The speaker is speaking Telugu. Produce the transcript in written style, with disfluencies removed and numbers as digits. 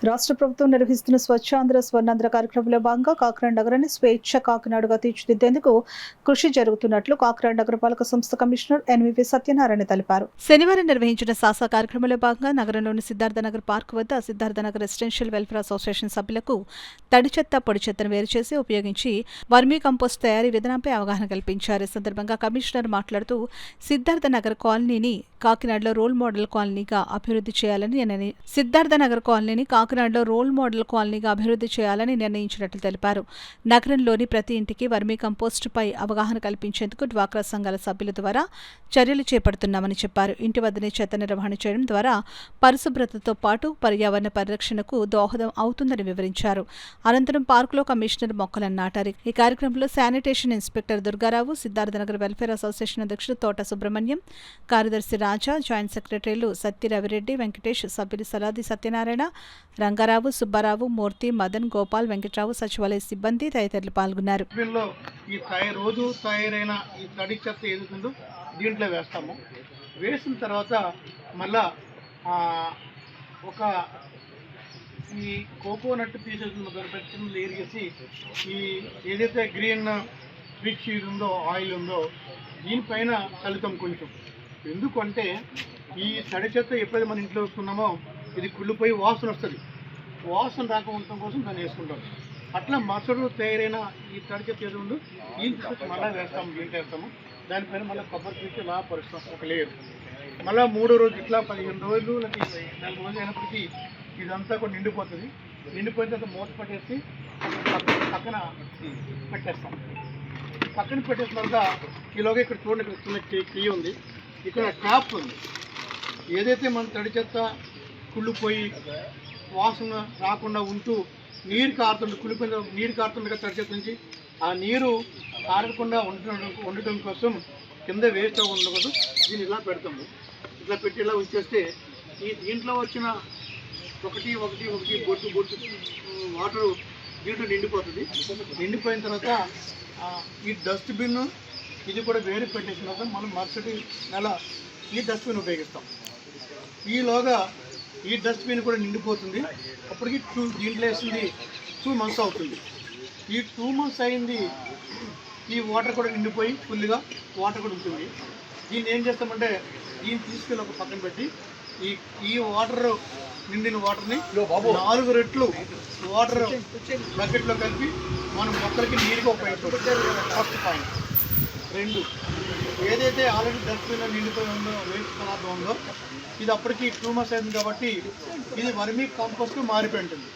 రాష్ట్ర ప్రభుత్వం నిర్వహిస్తున్న స్వచ్ఛాంధ్ర స్వర్ణాంధ్ర కార్యక్రమంలో భాగంగా కాకినాడ నగరాన్ని స్వేచ్ఛ కాకినాడగా తీర్చిదిద్దేందుకు కృషి జరుగుతున్నట్లు కాకినాడ నగరపాలక సంస్థ కమిషనర్ ఎన్వివి సత్యనారాయణ తెలిపారు. శనివారం నిర్వహించిన సాసా కార్యక్రమంలో భాగంగా నగరంలోని సిద్ధార్థనగర్ పార్క్ వద్ద సిద్ధార్థనగర్ రెసిడెన్షియల్ వెల్ఫేర్ అసోసియేషన్ సభ్యులకు తడి చెత్త పొడి చెత్తను వేరు చేసి ఉపయోగించి వర్మీ కంపోస్ట్ తయారీ విధానంపై అవగాహన కల్పించారు. ఈ సందర్భంగా కమిషనర్ మాట్లాడుతూ సిద్ధార్థనగర్ కాలనీని కాకినాడలో రోల్ మోడల్ కాలనీగా అభివృద్ధి చేయాలని నిర్ణయించినట్లు తెలిపారు. నగరంలోని ప్రతి ఇంటికి వర్మీ కంపోస్ట్ పై అవగాహన కల్పించేందుకు డ్వాక్రా సంఘాల సభ్యుల ద్వారా చర్యలు చేపడుతున్నామని చెప్పారు. ఇంటి వద్దనే చెత్త నిర్వహణ చేయడం ద్వారా పరిశుభ్రతతో పాటు పర్యావరణ పరిరక్షణకు దోహదం అవుతుందని వివరించారు. అనంతరం పార్కులో కమిషనర్ మొక్కలను నాటారు. ఈ కార్యక్రమంలో sanitation inspector Durgarao, Siddharthnagar welfare association అధ్యక్షుడు తోట సుబ్రహ్మణ్యం, కార్యదర్శి రాజా, జాయింట్ సెక్రటరీలు సత్తి రవిరెడ్డి, వెంకటేష్, సభ్యులు సలాది సత్యనారాయణ, రంగారావు, సుబ్బారావు, మూర్తి, మదన్, గోపాల్, వెంకటరావు, సచివాలయ సిబ్బంది తదితరులు పాల్గొన్నారు. రోజు తయారైన ఈ తడి చెత్త ఏదైతుందో దీంట్లో వేస్తాము. వేసిన తర్వాత మళ్ళా ఈ కోకోనట్ పీసెస్ పెట్టిన లేయర్ చేసి ఈ ఏదైతే గ్రీన్ రిచ్ ఇది ఉందో ఆయిల్ ఉందో దీనిపైన చల్లుతాం కొంచెం. ఎందుకంటే ఈ తడి చెత్త ఎప్పుడైతే మన ఇంట్లో వేసుకున్నామో ఇది కుళ్ళిపోయి వాసన వస్తుంది. వాసన రాక ఉండటం కోసం దాన్ని వేసుకుంటాం. అట్లా మరుసటి తయారైన ఈ తడి చెత్త ఏదో ఉందో దీని మళ్ళీ వేస్తాము, దీంట్లో వేస్తాము. దానిపైన మళ్ళీ కొబ్బరి పీచి ఇలా పరుస్తాం ఒక లేయర్. మళ్ళీ 3వ రోజు ఇట్లా 15 రోజులు 4 రోజులు అయినప్పటికీ ఇదంతా కూడా నిండిపోతుంది. నిండిపోయిన తర్వాత మూత పట్టేసి పక్కన పెట్టేస్తాం. పక్కన పెట్టేసిన తర్వాత ఈలోగా ఇక్కడ చూడండి, ఇక్కడ చిన్న కీ ఉంది, ఇక్కడ ట్యాప్ ఉంది. ఏదైతే మన తడి చెత్త కుళ్ళిపోయి వాసన రాకుండా ఉంటూ నీరు కారుతుంది, కుళ్ళిపోయిన నీరు కారుతుంది తడి చెత్త నుంచి, ఆ నీరు కారకుండా ఉండటం కోసం కింద వేస్ట్ అవ్వకుండా కోసం దీన్ని ఇలా పెడతాము. ఇట్లా పెట్టి ఇలా ఉంచేస్తే ఈ దీంట్లో వచ్చిన ఒకటి బొట్టు వాటరు దీంట్లో నిండిపోతుంది. నిండిపోయిన తర్వాత ఈ డస్ట్బిన్ ఇది కూడా వేరే పెట్టేసిన తర్వాత మనం మరుసటి నెల ఈ డస్ట్బిన్ ఉపయోగిస్తాం. ఈలోగా ఈ డస్ట్బిన్ కూడా నిండిపోతుంది. అప్పటికి దీంట్లో వేసింది 2 months అవుతుంది. ఈ 2 months అయింది, ఈ వాటర్ కూడా నిండిపోయి ఫుల్గా వాటర్ కూడా ఉంటుంది. దీన్ని ఏం చేస్తామంటే దీన్ని తీసుకెళ్ళి ఒక పక్కన పెట్టి ఈ వాటర్ నిండిన వాటర్ని 4 రెట్లు వాటర్ బకెట్లో కలిపి మనం మొక్కలకి నీరుగా ఉపయోగిస్తాం. First point. 2, ఏదైతే ఆల్రెడీ డస్ట్బిన్లో నిండిపోయి ఉందో వేస్ట్ పదార్థం ఉందో ఇది అప్పటికి 2 months అయింది కాబట్టి ఇది వర్మీ కంపోస్ట్ మారిపోయి ఉంటుంది.